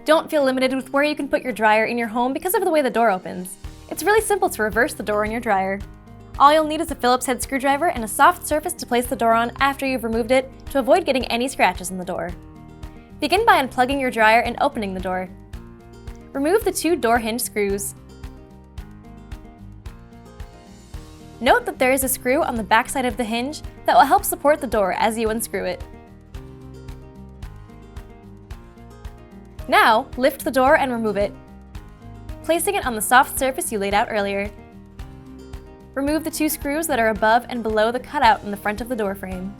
Don't feel limited with where you can put your dryer in your home because of the way the door opens. It's really simple to reverse the door on your dryer. All you'll need is a Phillips head screwdriver and a soft surface to place the door on after you've removed it to avoid getting any scratches in the door. Begin by unplugging your dryer and opening the door. Remove the 2 door hinge screws. Note that there is a screw on the back side of the hinge that will help support the door as you unscrew it. Now, lift the door and remove it, placing it on the soft surface you laid out earlier. Remove the 2 screws that are above and below the cutout in the front of the door frame.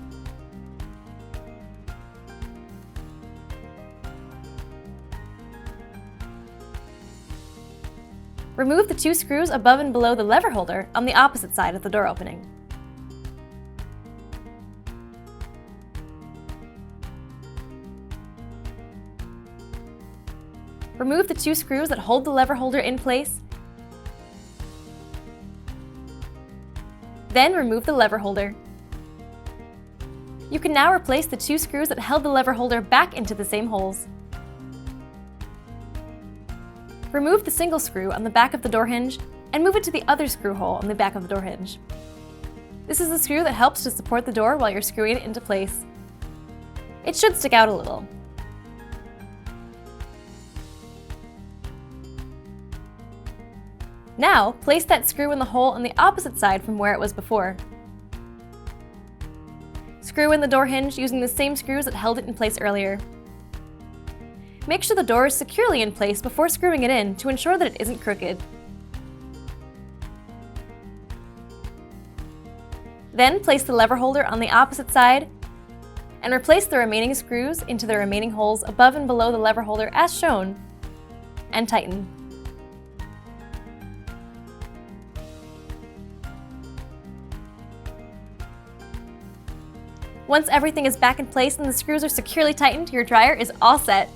Remove the 2 screws above and below the lever holder on the opposite side of the door opening. Remove the 2 screws that hold the lever holder in place. Then remove the lever holder. You can now replace the 2 screws that held the lever holder back into the same holes. Remove the single screw on the back of the door hinge and move it to the other screw hole on the back of the door hinge. This is the screw that helps to support the door while you're screwing it into place. It should stick out a little. Now, place that screw in the hole on the opposite side from where it was before. Screw in the door hinge using the same screws that held it in place earlier. Make sure the door is securely in place before screwing it in to ensure that it isn't crooked. Then place the lever holder on the opposite side and replace the remaining screws into the remaining holes above and below the lever holder as shown, and tighten. Once everything is back in place and the screws are securely tightened, your dryer is all set.